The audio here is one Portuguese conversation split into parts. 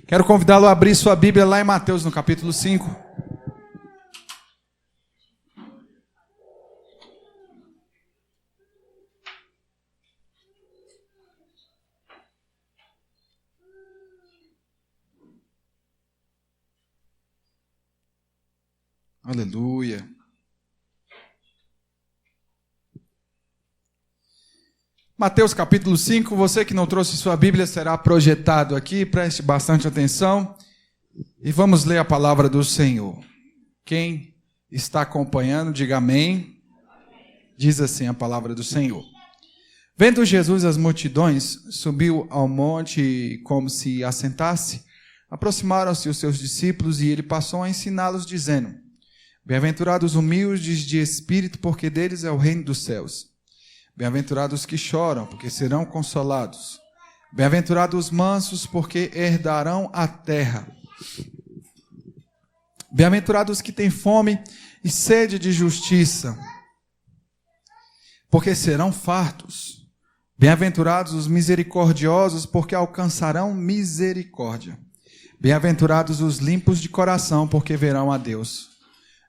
Quero convidá-lo a abrir sua Bíblia lá em Mateus, no capítulo 5. Aleluia. Mateus capítulo 5, você que não trouxe sua Bíblia será projetado aqui, preste bastante atenção e vamos ler a palavra do Senhor. Quem está acompanhando, diga amém. Diz assim a palavra do Senhor. Vendo Jesus as multidões, subiu ao monte e, como se assentasse, aproximaram-se os seus discípulos e ele passou a ensiná-los, dizendo: Bem-aventurados humildes de espírito, porque deles é o reino dos céus. Bem-aventurados que choram, porque serão consolados. Bem-aventurados os mansos, porque herdarão a terra. Bem-aventurados que têm fome e sede de justiça, porque serão fartos. Bem-aventurados os misericordiosos, porque alcançarão misericórdia. Bem-aventurados os limpos de coração, porque verão a Deus.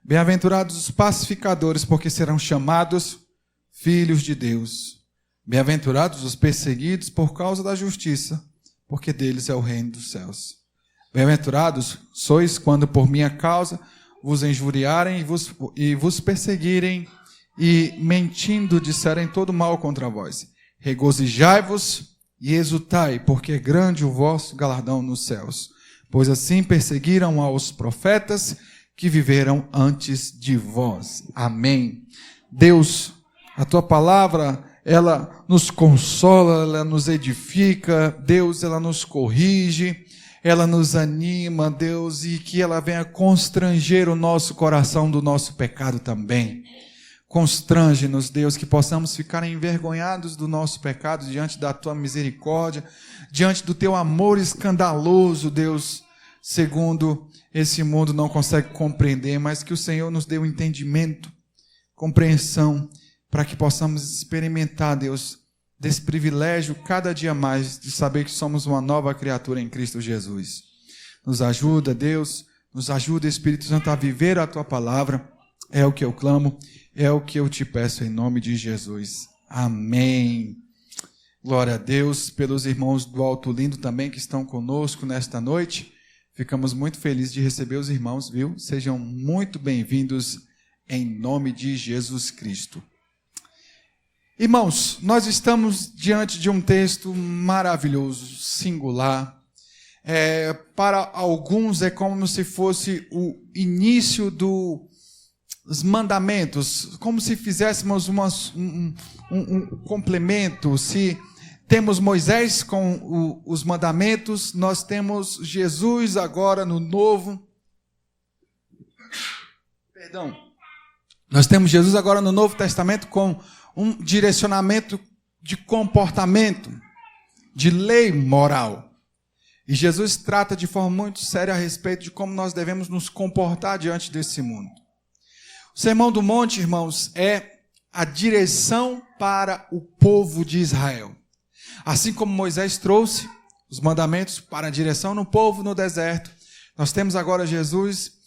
Bem-aventurados os pacificadores, porque serão chamados filhos de Deus. Bem-aventurados os perseguidos por causa da justiça, porque deles é o reino dos céus. Bem-aventurados sois quando por minha causa vos injuriarem e vos perseguirem e mentindo disserem todo mal contra vós. Regozijai-vos e exultai, porque é grande o vosso galardão nos céus. Pois assim perseguiram aos profetas que viveram antes de vós. Amém. Deus, a tua palavra, ela nos consola, ela nos edifica, Deus, ela nos corrige, ela nos anima, Deus, e que ela venha constranger o nosso coração do nosso pecado também. Constrange-nos, Deus, que possamos ficar envergonhados do nosso pecado diante da tua misericórdia, diante do teu amor escandaloso, Deus, segundo esse mundo não consegue compreender, mas que o Senhor nos dê o entendimento, compreensão, para que possamos experimentar, Deus, desse privilégio cada dia mais de saber que somos uma nova criatura em Cristo Jesus. Nos ajuda, Deus, nos ajuda, Espírito Santo, a viver a tua palavra. É o que eu clamo, é o que eu te peço em nome de Jesus. Amém. Glória a Deus pelos irmãos do Alto Lindo também que estão conosco nesta noite. Ficamos muito felizes de receber os irmãos, viu? Sejam muito bem-vindos em nome de Jesus Cristo. Irmãos, nós estamos diante de um texto maravilhoso, singular. Para alguns é como se fosse o início dos mandamentos, como se fizéssemos um complemento. Se temos Moisés com os mandamentos, nós temos Jesus agora no Novo. Nós temos Jesus agora no Novo Testamento com um direcionamento de comportamento, de lei moral. E Jesus trata de forma muito séria a respeito de como nós devemos nos comportar diante desse mundo. O Sermão do Monte, irmãos, é a direção para o povo de Israel. Assim como Moisés trouxe os mandamentos para a direção no povo no deserto, nós temos agora Jesus,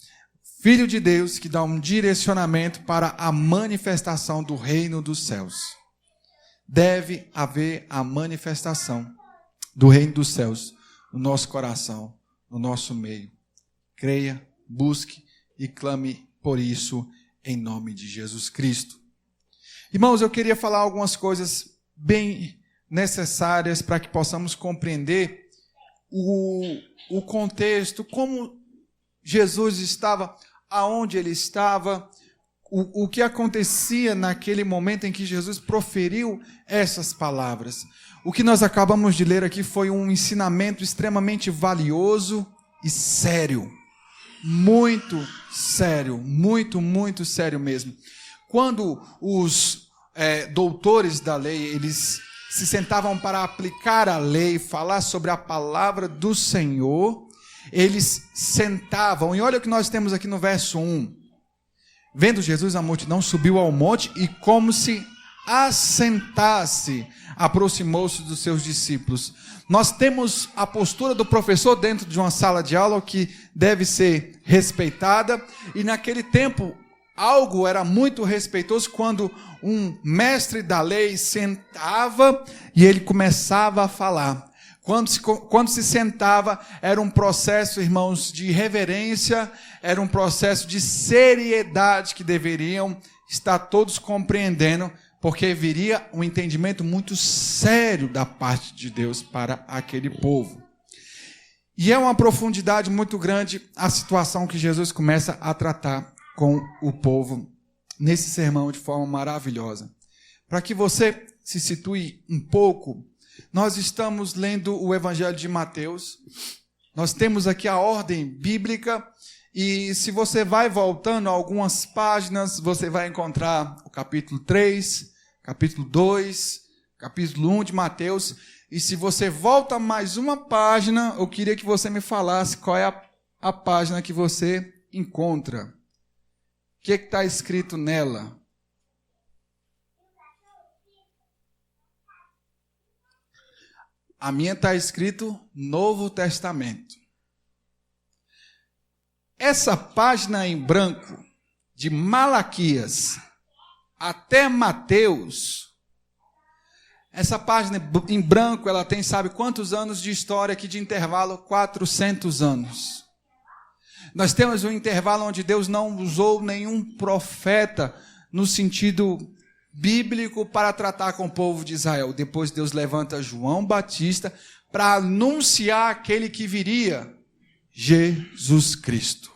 Filho de Deus, que dá um direcionamento para a manifestação do reino dos céus. Deve haver a manifestação do reino dos céus no nosso coração, no nosso meio. Creia, busque e clame por isso em nome de Jesus Cristo. Irmãos, eu queria falar algumas coisas bem necessárias para que possamos compreender o contexto, como Jesus estava, aonde ele estava, o que acontecia naquele momento em que Jesus proferiu essas palavras. O que nós acabamos de ler aqui foi um ensinamento extremamente valioso e sério. Muito sério, muito sério mesmo. Quando os doutores da lei, eles se sentavam para aplicar a lei, falar sobre a palavra do Senhor, eles sentavam, e olha o que nós temos aqui no verso 1. Vendo Jesus, a multidão subiu ao monte e como se assentasse, aproximou-se dos seus discípulos. Nós temos a postura do professor dentro de uma sala de aula que deve ser respeitada, e naquele tempo algo era muito respeitoso quando um mestre da lei sentava e ele começava a falar. Quando se sentava, era um processo, irmãos, de reverência, era um processo de seriedade que deveriam estar todos compreendendo, porque viria um entendimento muito sério da parte de Deus para aquele povo. E é uma profundidade muito grande a situação que Jesus começa a tratar com o povo nesse sermão de forma maravilhosa. Para que você se situe um pouco, nós estamos lendo o Evangelho de Mateus. Nós temos aqui a ordem bíblica, e se você vai voltando algumas páginas, você vai encontrar o capítulo 3, capítulo 2, capítulo 1 de Mateus. E se você volta mais uma página, eu queria que você me falasse qual é a página que você encontra. O que está escrito nela? A minha está escrito Novo Testamento. Essa página em branco, de Malaquias até Mateus, essa página em branco, ela tem, sabe quantos anos de história aqui de intervalo? 400 anos. Nós temos um intervalo onde Deus não usou nenhum profeta no sentido bíblico para tratar com o povo de Israel. Depois Deus levanta João Batista para anunciar aquele que viria, Jesus Cristo.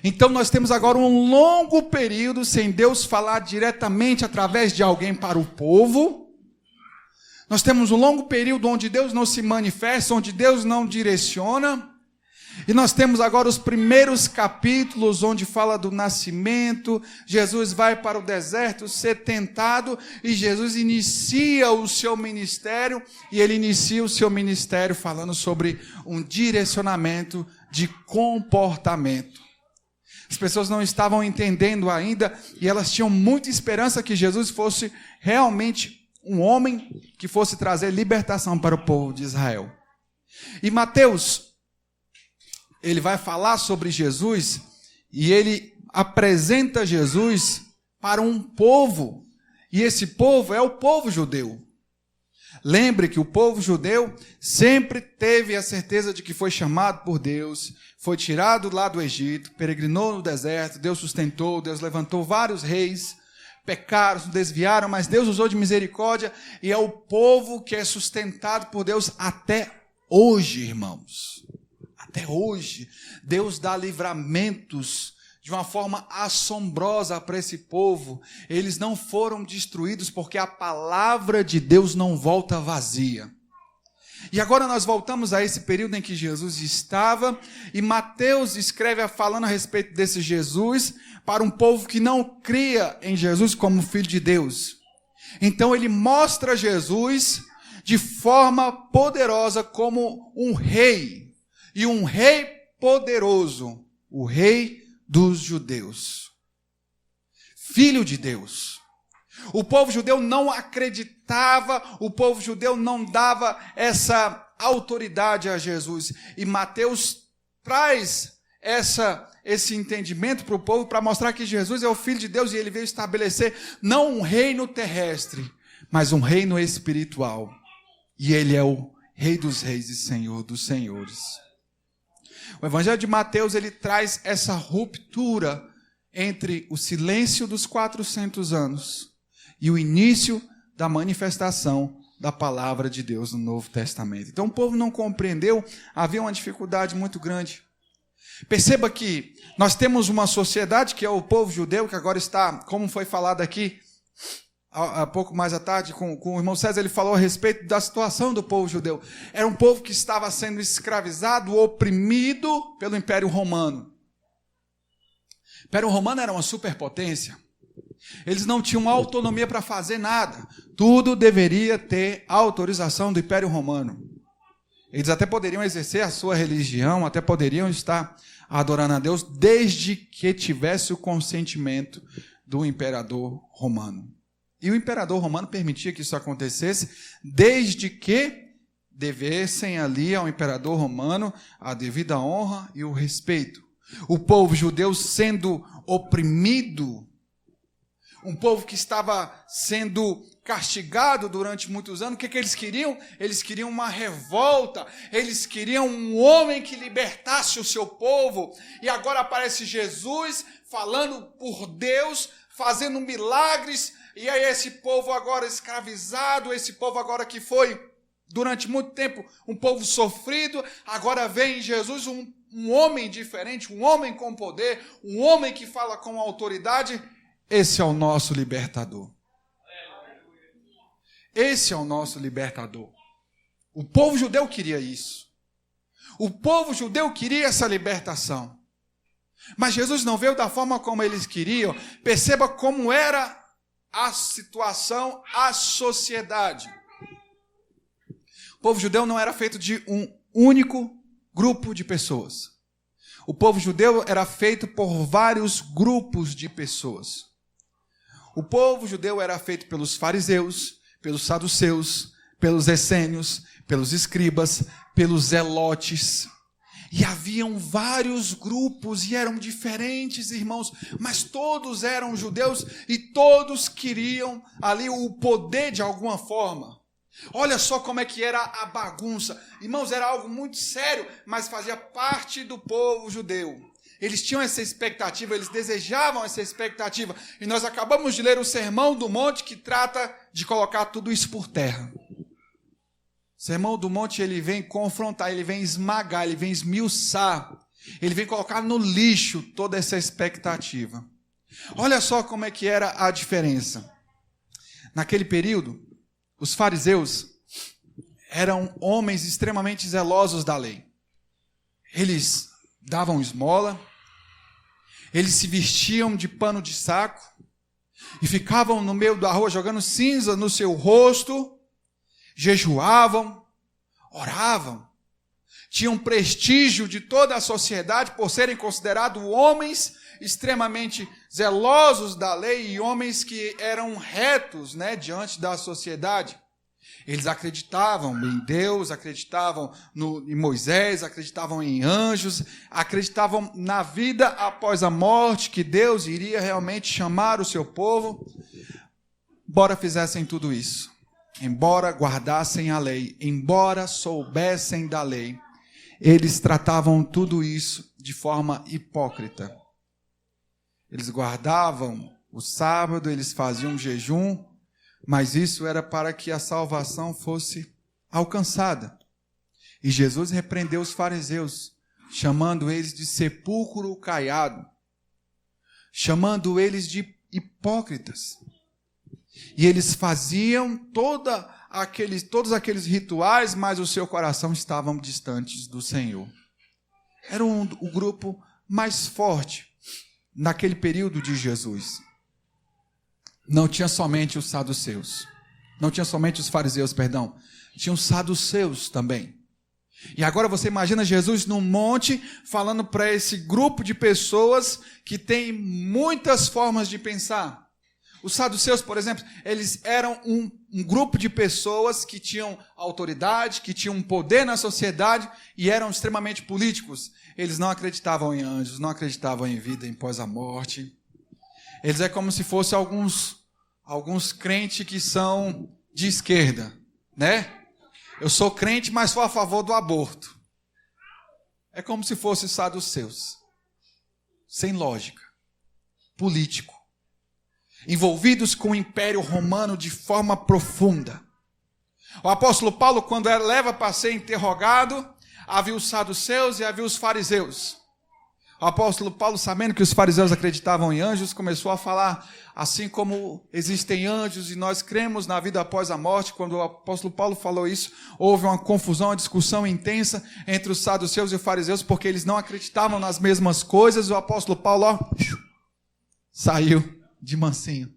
Então nós temos agora um longo período sem Deus falar diretamente através de alguém para o povo. Nós temos um longo período onde Deus não se manifesta, onde Deus não direciona. E nós temos agora os primeiros capítulos onde fala do nascimento. Jesus vai para o deserto ser tentado e Jesus inicia o seu ministério. E ele inicia o seu ministério falando sobre um direcionamento de comportamento. As pessoas não estavam entendendo ainda e elas tinham muita esperança que Jesus fosse realmente um homem que fosse trazer libertação para o povo de Israel. E Mateus, ele vai falar sobre Jesus e ele apresenta Jesus para um povo. E esse povo é o povo judeu. Lembre que o povo judeu sempre teve a certeza de que foi chamado por Deus, foi tirado lá do Egito, peregrinou no deserto, Deus sustentou, Deus levantou vários reis, pecaram, se desviaram, mas Deus usou de misericórdia e é o povo que é sustentado por Deus até hoje, irmãos. Até hoje, Deus dá livramentos de uma forma assombrosa para esse povo. Eles não foram destruídos porque a palavra de Deus não volta vazia. E agora nós voltamos a esse período em que Jesus estava, e Mateus escreve falando a respeito desse Jesus para um povo que não cria em Jesus como Filho de Deus. Então ele mostra Jesus de forma poderosa como um rei, e um rei poderoso, o rei dos judeus, Filho de Deus. O povo judeu não acreditava, o povo judeu não dava essa autoridade a Jesus. E Mateus traz esse entendimento para o povo para mostrar que Jesus é o Filho de Deus e ele veio estabelecer não um reino terrestre, mas um reino espiritual. E ele é o Rei dos Reis e Senhor dos Senhores. O Evangelho de Mateus, ele traz essa ruptura entre o silêncio dos 400 anos e o início da manifestação da palavra de Deus no Novo Testamento. Então o povo não compreendeu, havia uma dificuldade muito grande. Perceba que nós temos uma sociedade que é o povo judeu, que agora está, como foi falado aqui, há pouco mais à tarde, com o irmão César, ele falou a respeito da situação do povo judeu. Era um povo que estava sendo escravizado, oprimido pelo Império Romano. O Império Romano era uma superpotência. Eles não tinham autonomia para fazer nada. Tudo deveria ter autorização do Império Romano. Eles até poderiam exercer a sua religião, até poderiam estar adorando a Deus, desde que tivesse o consentimento do imperador romano. E o imperador romano permitia que isso acontecesse, desde que devessem ali ao imperador romano a devida honra e o respeito. O povo judeu sendo oprimido, um povo que estava sendo castigado durante muitos anos, o que eles queriam? Eles queriam uma revolta, eles queriam um homem que libertasse o seu povo. E agora aparece Jesus falando por Deus, fazendo milagres, e aí esse povo agora escravizado, esse povo agora que foi durante muito tempo um povo sofrido, agora vem em Jesus um homem diferente, um homem com poder, um homem que fala com autoridade. Esse é o nosso libertador. Esse é o nosso libertador. O povo judeu queria isso. O povo judeu queria essa libertação. Mas Jesus não veio da forma como eles queriam. Perceba como era a situação, a sociedade. O povo judeu não era feito de um único grupo de pessoas. O povo judeu era feito por vários grupos de pessoas. O povo judeu era feito pelos fariseus, pelos saduceus, pelos essênios, pelos escribas, pelos zelotes. E haviam vários grupos e eram diferentes, irmãos, mas todos eram judeus e todos queriam ali o poder de alguma forma. Olha só como é que era a bagunça. Irmãos, era algo muito sério, mas fazia parte do povo judeu. Eles tinham essa expectativa, eles desejavam essa expectativa. E nós acabamos de ler o Sermão do Monte, que trata de colocar tudo isso por terra. O Sermão do Monte, ele vem confrontar, ele vem esmagar, ele vem esmiuçar. Ele vem colocar no lixo toda essa expectativa. Olha só como é que era a diferença. Naquele período, os fariseus eram homens extremamente zelosos da lei. Eles davam esmola, eles se vestiam de pano de saco e ficavam no meio da rua jogando cinza no seu rosto, jejuavam, oravam, tinham prestígio de toda a sociedade por serem considerados homens extremamente zelosos da lei e homens que eram retos, diante da sociedade. Eles acreditavam em Deus, acreditavam em Moisés, acreditavam em anjos, acreditavam na vida após a morte, que Deus iria realmente chamar o seu povo. Embora fizessem tudo isso, embora guardassem a lei, embora soubessem da lei, eles tratavam tudo isso de forma hipócrita. Eles guardavam o sábado, eles faziam jejum, mas isso era para que a salvação fosse alcançada. E Jesus repreendeu os fariseus, chamando eles de sepulcro caiado, chamando eles de hipócritas. E eles faziam todos aqueles rituais, mas o seu coração estavam distantes do Senhor. Era o grupo mais forte naquele período de Jesus. Não tinha somente os saduceus. Não tinha somente os fariseus, perdão. Tinha os saduceus também. E agora você imagina Jesus num monte, falando para esse grupo de pessoas que tem muitas formas de pensar. Os saduceus, por exemplo, eles eram um grupo de pessoas que tinham autoridade, que tinham poder na sociedade e eram extremamente políticos. Eles não acreditavam em anjos, não acreditavam em vida após a morte. Eles é como se fossem alguns crentes que são de esquerda, Eu sou crente, mas sou a favor do aborto. É como se fossem saduceus. Sem lógica. Político. Envolvidos com o Império Romano de forma profunda. O apóstolo Paulo, quando leva para ser interrogado, havia os saduceus e havia os fariseus. O apóstolo Paulo, sabendo que os fariseus acreditavam em anjos, começou a falar, assim como existem anjos e nós cremos na vida após a morte. Quando o apóstolo Paulo falou isso, houve uma confusão, uma discussão intensa entre os saduceus e os fariseus, porque eles não acreditavam nas mesmas coisas. O apóstolo Paulo saiu de mansinho.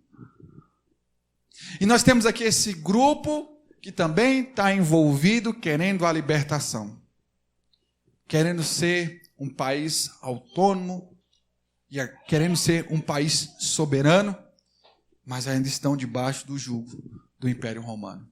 E nós temos aqui esse grupo que também está envolvido querendo a libertação. Querendo ser um país autônomo, e querendo ser um país soberano, mas ainda estão debaixo do jugo do Império Romano.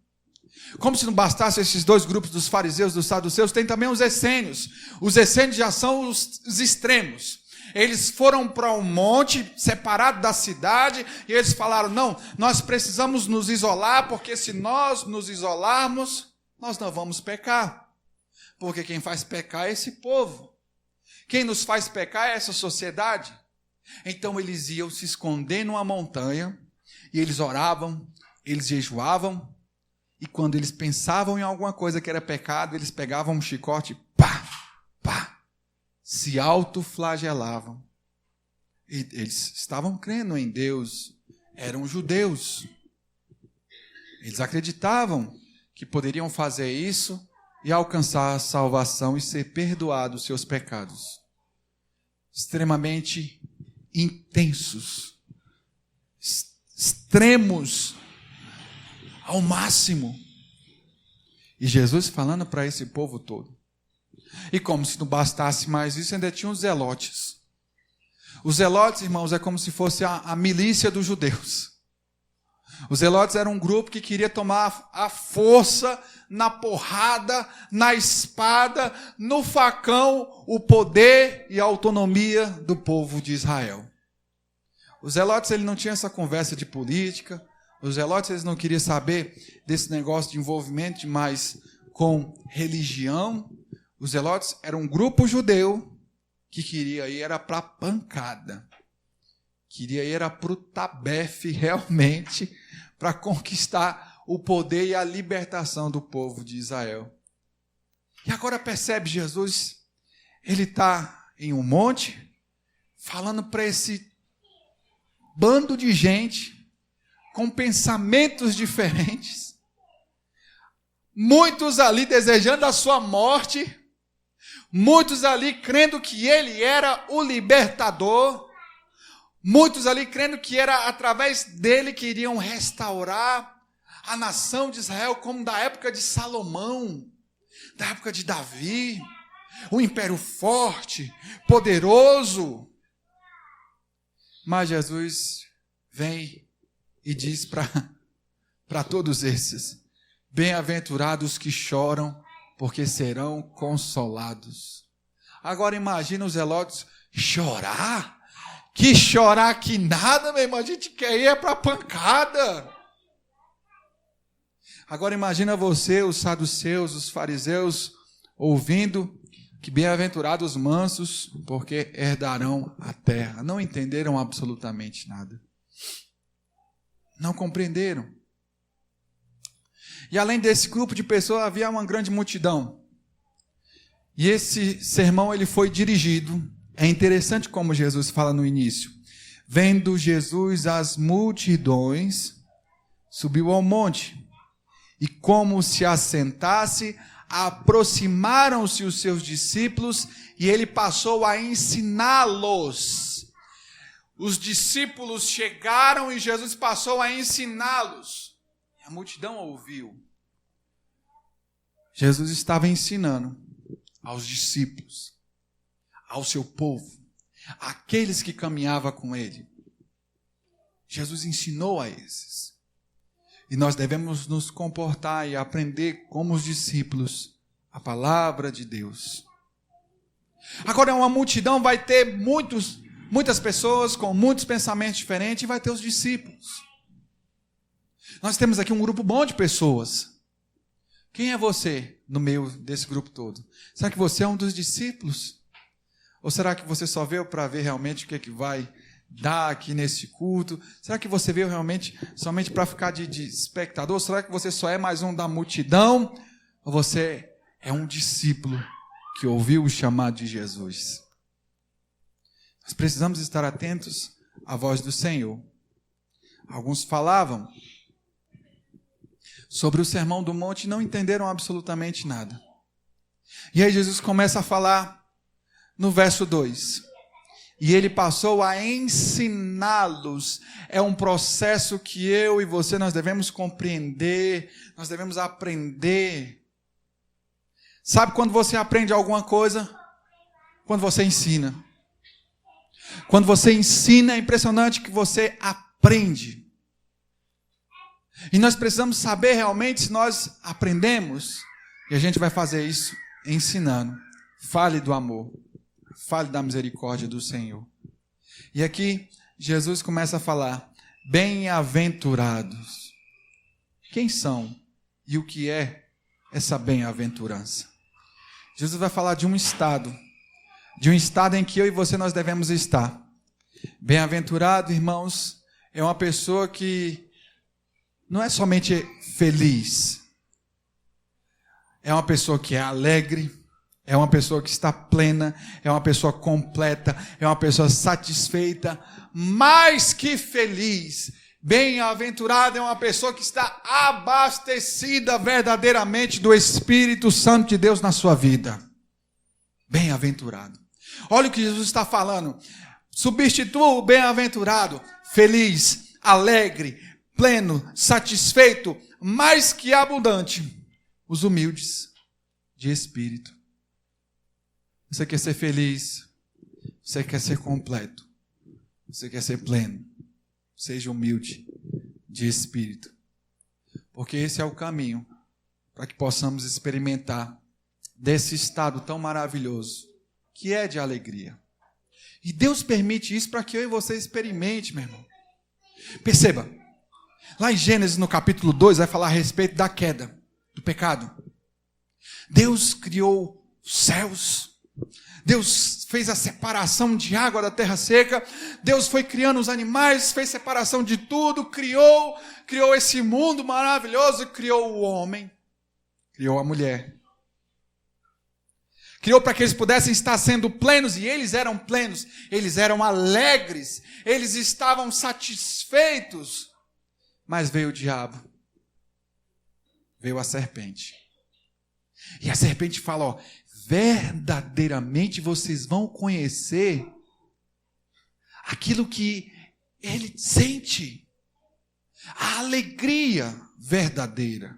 Como se não bastasse esses dois grupos dos fariseus e dos saduceus, tem também os essênios. Os essênios já são os extremos. Eles foram para um monte separado da cidade e eles falaram, não, nós precisamos nos isolar, porque se nós nos isolarmos, nós não vamos pecar. Porque quem faz pecar é esse povo. Quem nos faz pecar é essa sociedade. Então eles iam se esconder numa montanha e eles oravam, eles jejuavam. E quando eles pensavam em alguma coisa que era pecado, eles pegavam um chicote, pá, pá, se autoflagelavam. E eles estavam crendo em Deus, eram judeus. Eles acreditavam que poderiam fazer isso e alcançar a salvação e ser perdoados os seus pecados. Extremamente intensos, extremos, ao máximo. E Jesus falando para esse povo todo. E como se não bastasse mais isso, ainda tinha os zelotes. Os zelotes, irmãos, é como se fosse a milícia dos judeus. Os zelotes eram um grupo que queria tomar a força, na porrada, na espada, no facão, o poder e a autonomia do povo de Israel. Os zelotes, eles não tinham essa conversa de política. Os zelotes, eles não queriam saber desse negócio de envolvimento mais com religião. Os zelotes eram um grupo judeu que queria ir era para pancada. Queria ir era para o tabefe realmente para conquistar o poder e a libertação do povo de Israel. E agora percebe Jesus, ele está em um monte, falando para esse bando de gente com pensamentos diferentes, muitos ali desejando a sua morte, muitos ali crendo que ele era o libertador, muitos ali crendo que era através dele que iriam restaurar a nação de Israel, como da época de Salomão, da época de Davi, um império forte, poderoso. Mas Jesus vem e diz para todos esses, bem-aventurados que choram, porque serão consolados. Agora imagina os zelotes chorar. Que chorar que nada, meu irmão. A gente quer ir para a pancada. Agora imagina você, os saduceus, os fariseus, ouvindo que bem-aventurados os mansos, porque herdarão a terra. Não entenderam absolutamente nada. Não compreenderam. E além desse grupo de pessoas, havia uma grande multidão. E esse sermão ele foi dirigido. É interessante como Jesus fala no início. Vendo Jesus as multidões, subiu ao monte. E como se assentasse, aproximaram-se os seus discípulos e ele passou a ensiná-los. Os discípulos chegaram e Jesus passou a ensiná-los. A multidão ouviu. Jesus estava ensinando aos discípulos, ao seu povo, àqueles que caminhavam com ele. Jesus ensinou a esses. E nós devemos nos comportar e aprender como os discípulos a palavra de Deus. Agora, uma multidão vai ter muitas pessoas com muitos pensamentos diferentes e vai ter os discípulos. Nós temos aqui um grupo bom de pessoas. Quem é você no meio desse grupo todo? Será que você é um dos discípulos? Ou será que você só veio para ver realmente o que é que vai dar aqui nesse culto? Será que você veio realmente somente para ficar de espectador? Ou será que você só é mais um da multidão? Ou você é um discípulo que ouviu o chamado de Jesus? Nós precisamos estar atentos à voz do Senhor. Alguns falavam sobre o Sermão do Monte e não entenderam absolutamente nada. E aí Jesus começa a falar no verso 2. E ele passou a ensiná-los. É um processo que eu e você nós devemos compreender, nós devemos aprender. Sabe quando você aprende alguma coisa? Quando você ensina. Quando você ensina, é impressionante que você aprende. E nós precisamos saber realmente se nós aprendemos, e a gente vai fazer isso ensinando. Fale do amor, fale da misericórdia do Senhor. E aqui Jesus começa a falar, bem-aventurados. Quem são e o que é essa bem-aventurança? Jesus vai falar de um estado em que eu e você nós devemos estar. Bem-aventurado, irmãos, é uma pessoa que não é somente feliz, é uma pessoa que é alegre, é uma pessoa que está plena, é uma pessoa completa, é uma pessoa satisfeita, mais que feliz. Bem-aventurado é uma pessoa que está abastecida verdadeiramente do Espírito Santo de Deus na sua vida. Bem-aventurado. Olha o que Jesus está falando. Substitua o bem-aventurado, feliz, alegre, pleno, satisfeito, mais que abundante. Os humildes de espírito. Você quer ser feliz? Você quer ser completo? Você quer ser pleno? Seja humilde de espírito. Porque esse é o caminho para que possamos experimentar desse estado tão maravilhoso, que é de alegria. E Deus permite isso para que eu e você experimente, meu irmão. Perceba, lá em Gênesis, no capítulo 2, vai falar a respeito da queda, do pecado. Deus criou os céus. Deus fez a separação de água da terra seca. Deus foi criando os animais, fez separação de tudo, criou esse mundo maravilhoso, criou o homem, criou a mulher. Criou para que eles pudessem estar sendo plenos, e eles eram plenos, eles eram alegres, eles estavam satisfeitos. Mas veio o diabo, veio a serpente. E a serpente fala, ó, verdadeiramente vocês vão conhecer aquilo que ele sente, a alegria verdadeira.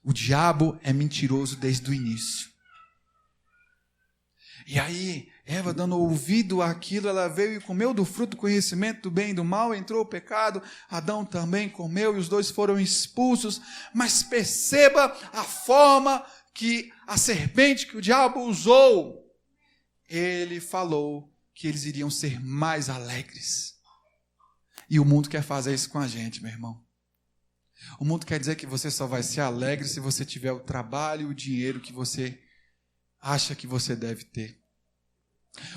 O diabo é mentiroso desde o início. E aí, Eva, dando ouvido àquilo, ela veio e comeu do fruto do conhecimento do bem e do mal, entrou o pecado, Adão também comeu e os dois foram expulsos. Mas perceba a forma que a serpente, que o diabo usou. Ele falou que eles iriam ser mais alegres. E o mundo quer fazer isso com a gente, meu irmão. O mundo quer dizer que você só vai ser alegre se você tiver o trabalho e o dinheiro que você acha que você deve ter.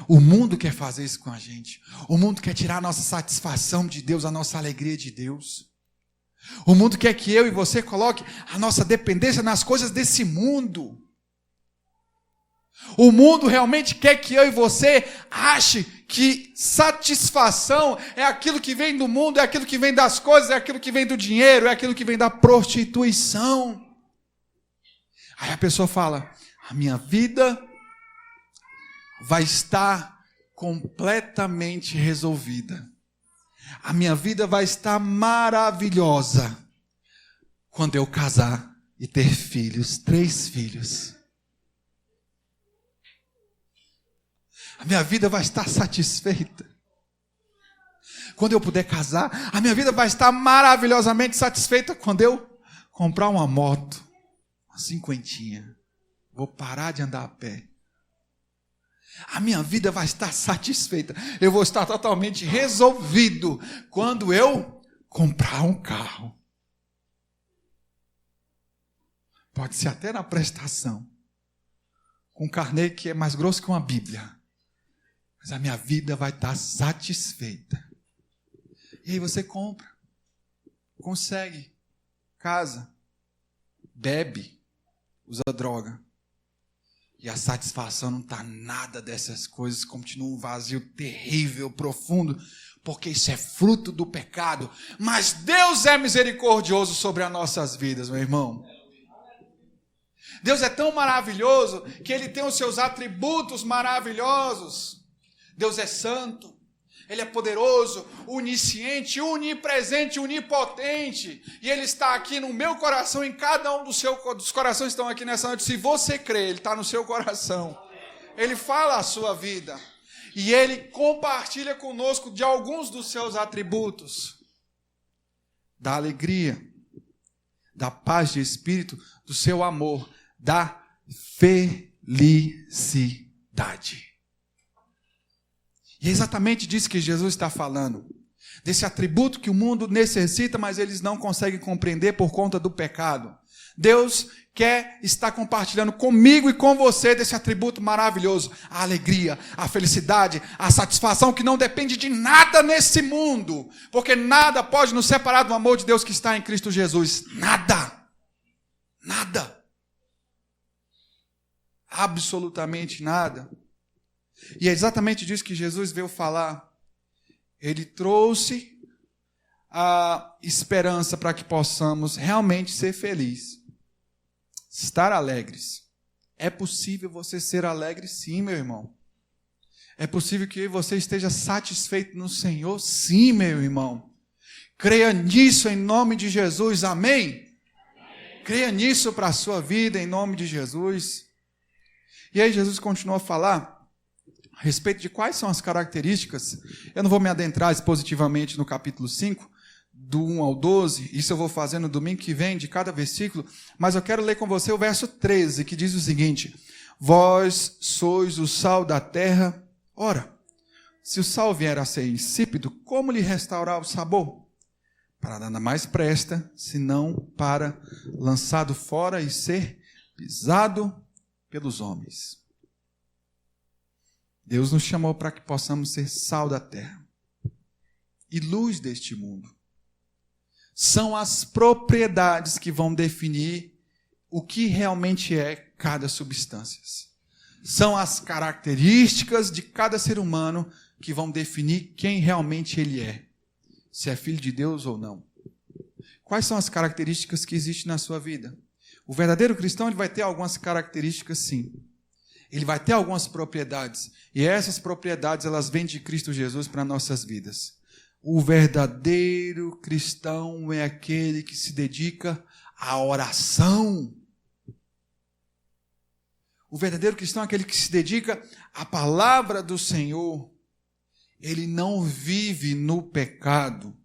O mundo quer fazer isso com a gente. O mundo quer tirar a nossa satisfação de Deus, a nossa alegria de Deus. O mundo quer que eu e você coloque a nossa dependência nas coisas desse mundo. O mundo realmente quer que eu e você ache que satisfação é aquilo que vem do mundo, é aquilo que vem das coisas, é aquilo que vem do dinheiro, é aquilo que vem da prostituição. Aí a pessoa fala, a minha vida vai estar completamente resolvida. A minha vida vai estar maravilhosa quando eu casar e ter filhos, 3 filhos. A minha vida vai estar satisfeita quando eu puder casar. A minha vida vai estar maravilhosamente satisfeita quando eu comprar uma moto, uma 50. Vou parar de andar a pé. A minha vida vai estar satisfeita. Eu vou estar totalmente resolvido quando eu comprar um carro. Pode ser até na prestação. Com um carnê que é mais grosso que uma Bíblia. Mas a minha vida vai estar satisfeita. E aí você compra. Consegue. Casa. Bebe. Usa droga. E a satisfação não está nada dessas coisas, continua um vazio terrível, profundo, porque isso é fruto do pecado. Mas Deus é misericordioso sobre as nossas vidas, meu irmão. Deus é tão maravilhoso que Ele tem os seus atributos maravilhosos. Deus é santo, Ele é poderoso, onisciente, onipresente, onipotente. E Ele está aqui no meu coração, em cada um dos corações que estão aqui nessa noite. Se você crê, Ele está no seu coração. Ele fala a sua vida. E Ele compartilha conosco de alguns dos seus atributos. Da alegria, da paz de espírito, do seu amor, da felicidade. E é exatamente disso que Jesus está falando. Desse atributo que o mundo necessita, mas eles não conseguem compreender por conta do pecado. Deus quer estar compartilhando comigo e com você desse atributo maravilhoso. A alegria, a felicidade, a satisfação que não depende de nada nesse mundo. Porque nada pode nos separar do amor de Deus que está em Cristo Jesus. Nada. Nada. Absolutamente nada. E é exatamente disso que Jesus veio falar. Ele trouxe a esperança para que possamos realmente ser felizes. Estar alegres. É possível você ser alegre, sim, meu irmão. É possível que você esteja satisfeito no Senhor, sim, meu irmão. Creia nisso em nome de Jesus, amém? Creia nisso para a sua vida em nome de Jesus. E aí Jesus continuou a falar a respeito de quais são as características. Eu não vou me adentrar expositivamente no capítulo 5, do 1 ao 12, isso eu vou fazer no domingo que vem, de cada versículo, mas eu quero ler com você o verso 13, que diz o seguinte: vós sois o sal da terra. Ora, se o sal vier a ser insípido, como lhe restaurar o sabor? Para nada mais presta, senão para lançado fora e ser pisado pelos homens. Deus nos chamou para que possamos ser sal da terra e luz deste mundo. São as propriedades que vão definir o que realmente é cada substância. São as características de cada ser humano que vão definir quem realmente ele é. Se é filho de Deus ou não. Quais são as características que existem na sua vida? O verdadeiro cristão ele vai ter algumas características, sim. Ele vai ter algumas propriedades. E essas propriedades elas vêm de Cristo Jesus para nossas vidas. O verdadeiro cristão é aquele que se dedica à oração. O verdadeiro cristão é aquele que se dedica à palavra do Senhor. Ele não vive no pecado.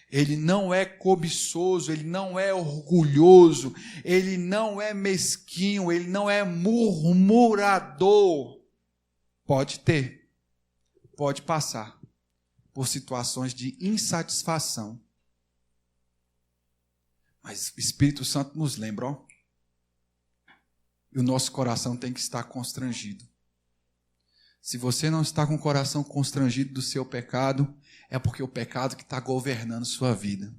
Ele não é cobiçoso, ele não é orgulhoso, ele não é mesquinho, ele não é murmurador. Pode ter, pode passar por situações de insatisfação. Mas o Espírito Santo nos lembra, ó, e o nosso coração tem que estar constrangido. Se você não está com o coração constrangido do seu pecado, é porque o pecado que está governando sua vida.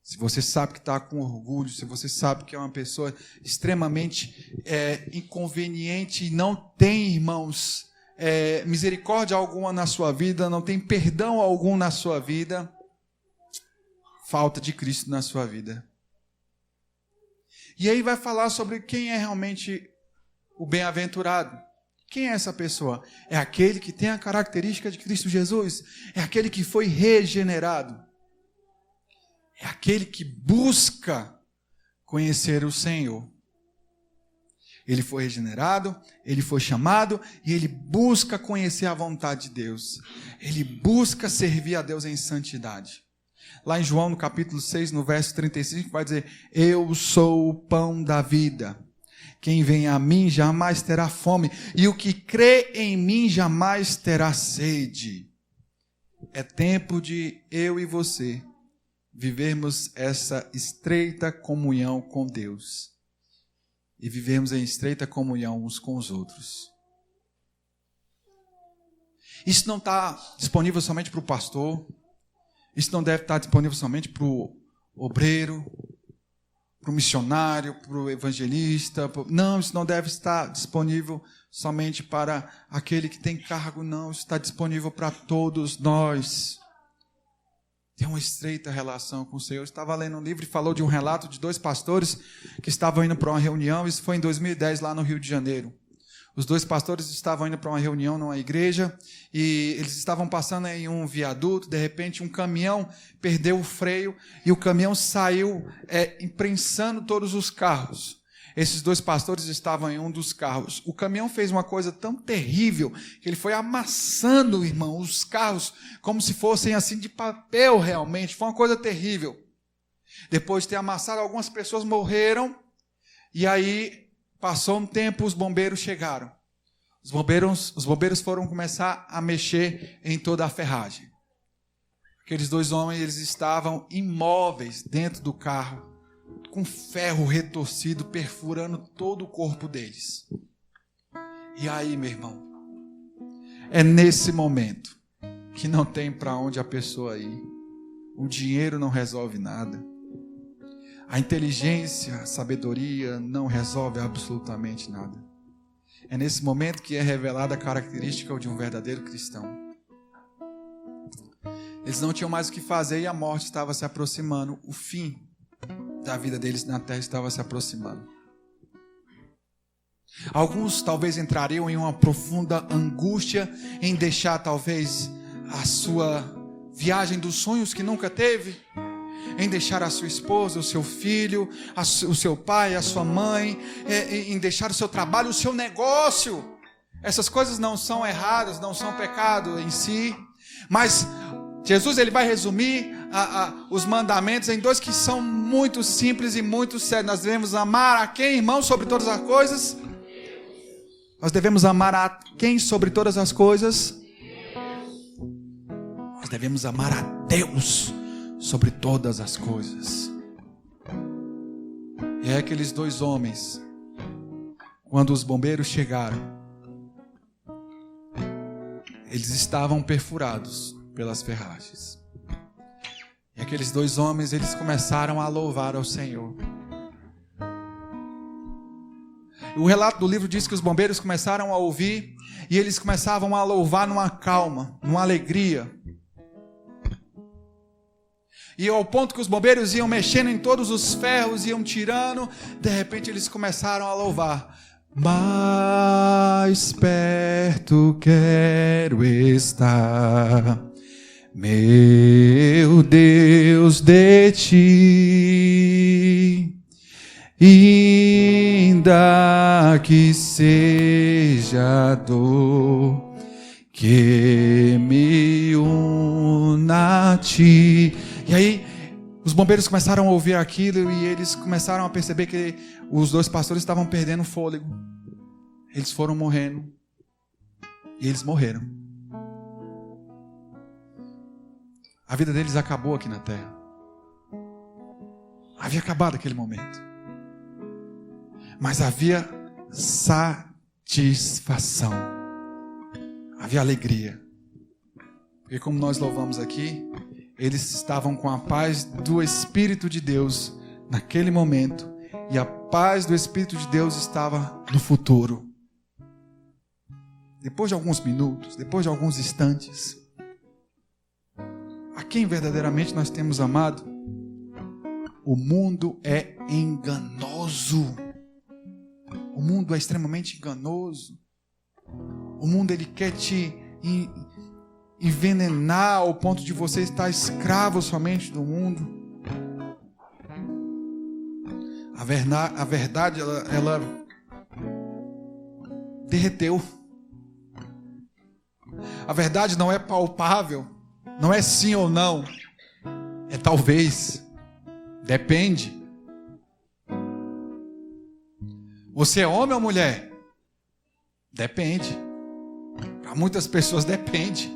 Se você sabe que está com orgulho, se você sabe que é uma pessoa extremamente inconveniente e não tem, irmãos, misericórdia alguma na sua vida, não tem perdão algum na sua vida, falta de Cristo na sua vida. E aí vai falar sobre quem é realmente o bem-aventurado. Quem é essa pessoa? É aquele que tem a característica de Cristo Jesus. É aquele que foi regenerado. É aquele que busca conhecer o Senhor. Ele foi regenerado, ele foi chamado e ele busca conhecer a vontade de Deus. Ele busca servir a Deus em santidade. Lá em João, no capítulo 6, no verso 35, vai dizer: eu sou o pão da vida. Quem vem a mim jamais terá fome, e o que crê em mim jamais terá sede. É tempo de eu e você vivermos essa estreita comunhão com Deus. E vivermos em estreita comunhão uns com os outros. Isso não está disponível somente para o pastor. Isso não deve estar disponível somente para o obreiro, para o missionário, para o evangelista. Não, isso não deve estar disponível somente para aquele que tem cargo, não. Isso está disponível para todos nós. Tem uma estreita relação com o Senhor. Eu estava lendo um livro e falou de um relato de 2 pastores que estavam indo para uma reunião. Isso foi em 2010, lá no Rio de Janeiro. Os 2 pastores estavam indo para uma reunião numa igreja e eles estavam passando em um viaduto. De repente, um caminhão perdeu o freio e o caminhão saiu imprensando todos os carros. Esses 2 pastores estavam em um dos carros. O caminhão fez uma coisa tão terrível que ele foi amassando, irmão, os carros como se fossem assim de papel realmente. Foi uma coisa terrível. Depois de ter amassado, algumas pessoas morreram. E aí, passou um tempo, os bombeiros chegaram. Os bombeiros foram começar a mexer em toda a ferragem. Aqueles 2 homens, eles estavam imóveis dentro do carro, com ferro retorcido, perfurando todo o corpo deles. E aí, meu irmão, é nesse momento que não tem para onde a pessoa ir. O dinheiro não resolve nada. A inteligência, a sabedoria não resolve absolutamente nada. É nesse momento que é revelada a característica de um verdadeiro cristão. Eles não tinham mais o que fazer e a morte estava se aproximando. O fim da vida deles na terra estava se aproximando. Alguns talvez entrariam em uma profunda angústia em deixar talvez a sua viagem dos sonhos que nunca teve, em deixar a sua esposa, o seu filho, o seu pai, a sua mãe, em deixar o seu trabalho, o seu negócio. Essas coisas não são erradas, não são pecado em si, mas Jesus ele vai resumir os mandamentos em 2 que são muito simples e muito sérios. Nós devemos amar a quem, irmão, sobre todas as coisas? Nós devemos amar a quem sobre todas as coisas? Nós devemos amar a Deus sobre todas as coisas. E é aqueles 2 homens, quando os bombeiros chegaram, eles estavam perfurados pelas ferragens. E aqueles 2 homens, eles começaram a louvar ao Senhor. O relato do livro diz que os bombeiros começaram a ouvir e eles começavam a louvar numa calma, numa alegria. E ao ponto que os bombeiros iam mexendo em todos os ferros, iam tirando, de repente eles começaram a louvar. Mais perto quero estar, meu Deus, de ti, ainda que seja dor, que me una a ti. E aí, os bombeiros começaram a ouvir aquilo e eles começaram a perceber que os 2 pastores estavam perdendo o fôlego. Eles foram morrendo. E eles morreram. A vida deles acabou aqui na terra. Havia acabado aquele momento. Mas havia satisfação. Havia alegria. Porque como nós louvamos aqui, eles estavam com a paz do Espírito de Deus naquele momento. E a paz do Espírito de Deus estava no futuro. Depois de alguns minutos, depois de alguns instantes, a quem verdadeiramente nós temos amado? O mundo é enganoso. O mundo é extremamente enganoso. O mundo ele quer te envenenar ao ponto de você estar escravo somente do mundo. A verdade ela derreteu. A verdade não é palpável, não é sim ou não, é talvez, depende. Você é homem ou mulher? Depende. Para muitas pessoas depende.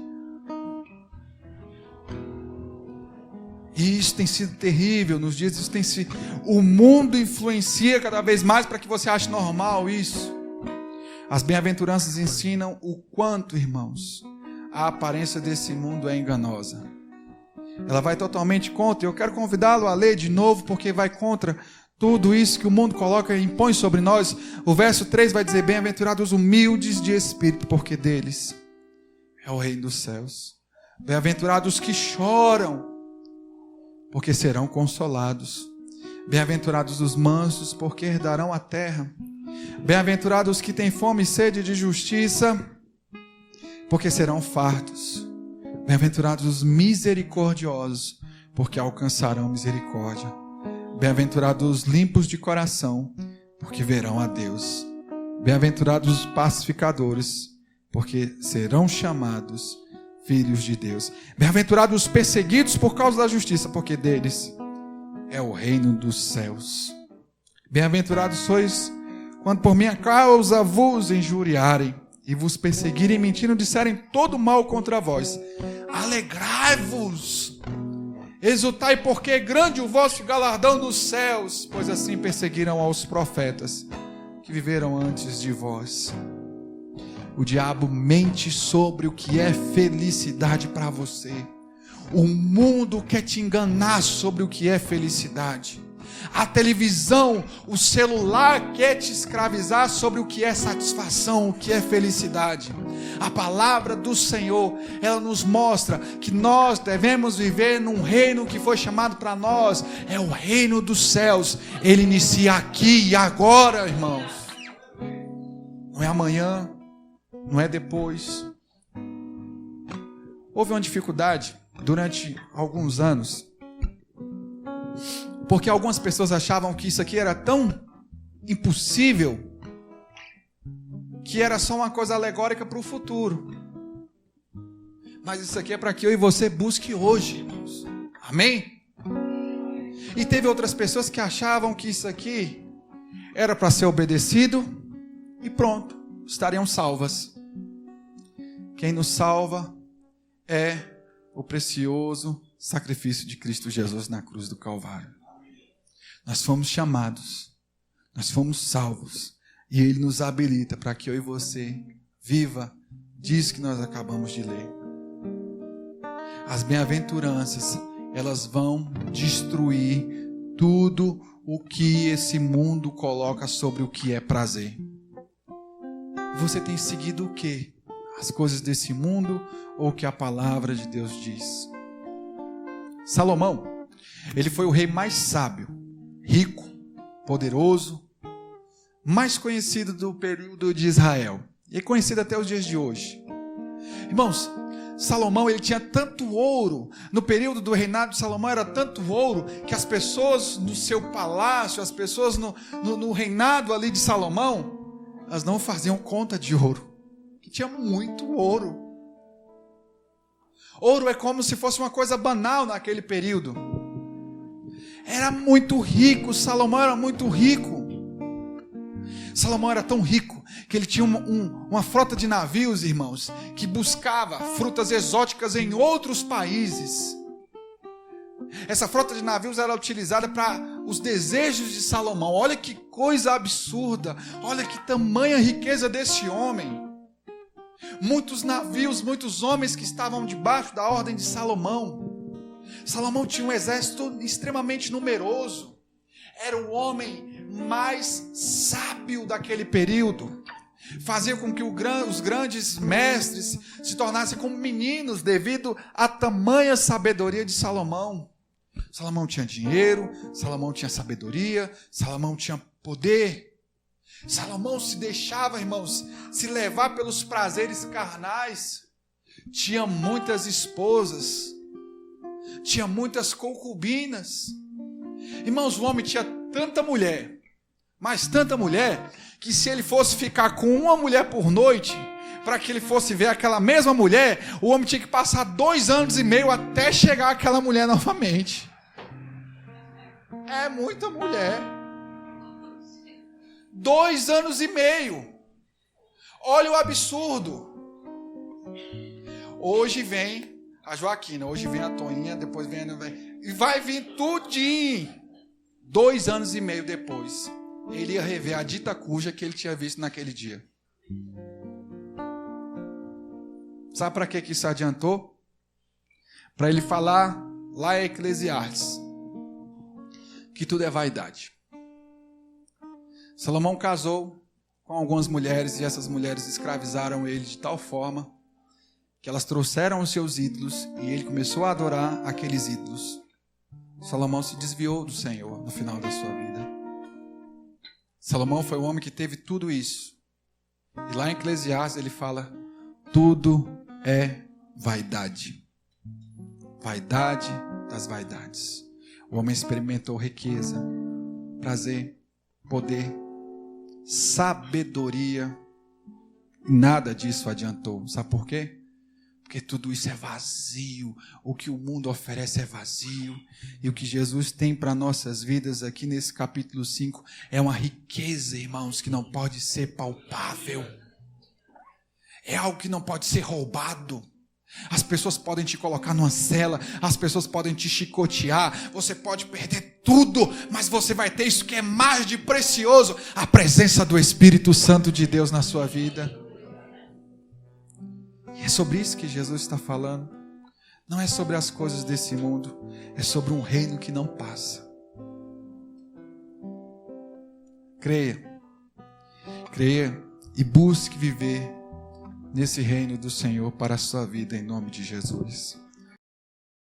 E isso tem sido terrível nos dias, isso tem sido. O mundo influencia cada vez mais para que você ache normal isso. As bem-aventuranças ensinam o quanto, irmãos, a aparência desse mundo é enganosa. Ela vai totalmente contra. Eu quero convidá-lo a ler de novo, porque vai contra tudo isso que o mundo coloca e impõe sobre nós. O verso 3 vai dizer: bem-aventurados os humildes de espírito, porque deles é o reino dos céus. Bem-aventurados os que choram, porque serão consolados. Bem-aventurados os mansos, porque herdarão a terra. Bem-aventurados os que têm fome e sede de justiça, porque serão fartos. Bem-aventurados os misericordiosos, porque alcançarão misericórdia. Bem-aventurados os limpos de coração, porque verão a Deus. Bem-aventurados os pacificadores, porque serão chamados filhos de Deus. Bem-aventurados os perseguidos por causa da justiça, porque deles é o reino dos céus. Bem-aventurados sois quando por minha causa vos injuriarem e vos perseguirem, mentindo, disserem todo mal contra vós. Alegrai-vos, exultai, porque é grande o vosso galardão nos céus, pois assim perseguiram aos profetas que viveram antes de vós. O diabo mente sobre o que é felicidade para você. O mundo quer te enganar sobre o que é felicidade. A televisão, o celular quer te escravizar sobre o que é satisfação, o que é felicidade. A palavra do Senhor, ela nos mostra que nós devemos viver num reino que foi chamado para nós, é o reino dos céus. Ele inicia aqui e agora, irmãos. Não é amanhã, não é depois. Houve uma dificuldade durante alguns anos, porque algumas pessoas achavam que isso aqui era tão impossível, que era só uma coisa alegórica para o futuro. Mas isso aqui é para que eu e você busque hoje, irmãos. Amém? E teve outras pessoas que achavam que isso aqui era para ser obedecido e pronto, estariam salvas. Quem nos salva é o precioso sacrifício de Cristo Jesus na cruz do Calvário. Nós fomos chamados, nós fomos salvos, e Ele nos habilita para que eu e você viva disso que nós acabamos de ler. As bem-aventuranças, elas vão destruir tudo o que esse mundo coloca sobre o que é prazer. Você tem seguido o quê? As coisas desse mundo ou o que a palavra de Deus diz? Salomão, ele foi o rei mais sábio, rico, poderoso, mais conhecido do período de Israel. E é conhecido até os dias de hoje. Irmãos, Salomão, ele tinha tanto ouro. No período do reinado de Salomão era tanto ouro que as pessoas no seu palácio, as pessoas no reinado ali de Salomão, elas não faziam conta de ouro. Que tinha muito ouro. Ouro é como se fosse uma coisa banal naquele período. Era muito rico, Salomão era muito rico. Salomão era tão rico que ele tinha uma frota de navios, irmãos, que buscava frutas exóticas em outros países. Essa frota de navios era utilizada para os desejos de Salomão. Olha que coisa absurda, olha que tamanha riqueza desse homem. Muitos navios, muitos homens que estavam debaixo da ordem de Salomão. Salomão tinha um exército extremamente numeroso. Era o homem mais sábio daquele período. Fazia com que os grandes mestres se tornassem como meninos devido à tamanha sabedoria de Salomão. Salomão tinha dinheiro, Salomão tinha sabedoria, Salomão tinha poder. Salomão se deixava, irmãos, se levar pelos prazeres carnais. Tinha muitas esposas, tinha muitas concubinas. Irmãos, o homem tinha tanta mulher, mas tanta mulher, que se ele fosse ficar com uma mulher por noite, para que ele fosse ver aquela mesma mulher, o homem tinha que passar 2 anos e meio até chegar àquela mulher novamente. É muita mulher. 2 anos e meio. Olha o absurdo. Hoje vem a Joaquina, hoje vem a Toninha, depois vem a... E vai vir tudinho. 2 anos e meio depois, ele ia rever a dita cuja que ele tinha visto naquele dia. Sabe para que isso adiantou? Para ele falar lá em Eclesiastes que tudo é vaidade. Salomão casou com algumas mulheres e essas mulheres escravizaram ele de tal forma que elas trouxeram os seus ídolos e ele começou a adorar aqueles ídolos. Salomão se desviou do Senhor no final da sua vida. Salomão foi o homem que teve tudo isso. E lá em Eclesiastes ele fala: tudo é vaidade. Vaidade das vaidades. O homem experimentou riqueza, prazer, poder, sabedoria. Nada disso adiantou. Sabe por quê? Porque tudo isso é vazio. O que o mundo oferece é vazio. E o que Jesus tem para nossas vidas aqui nesse capítulo 5 é uma riqueza, irmãos, que não pode ser palpável. É algo que não pode ser roubado. As pessoas podem te colocar numa cela, as pessoas podem te chicotear, você pode perder tudo, mas você vai ter isso que é mais de precioso, a presença do Espírito Santo de Deus na sua vida. E é sobre isso que Jesus está falando. Não é sobre as coisas desse mundo, é sobre um reino que não passa. Creia e busque viver nesse reino do Senhor para a sua vida, em nome de Jesus.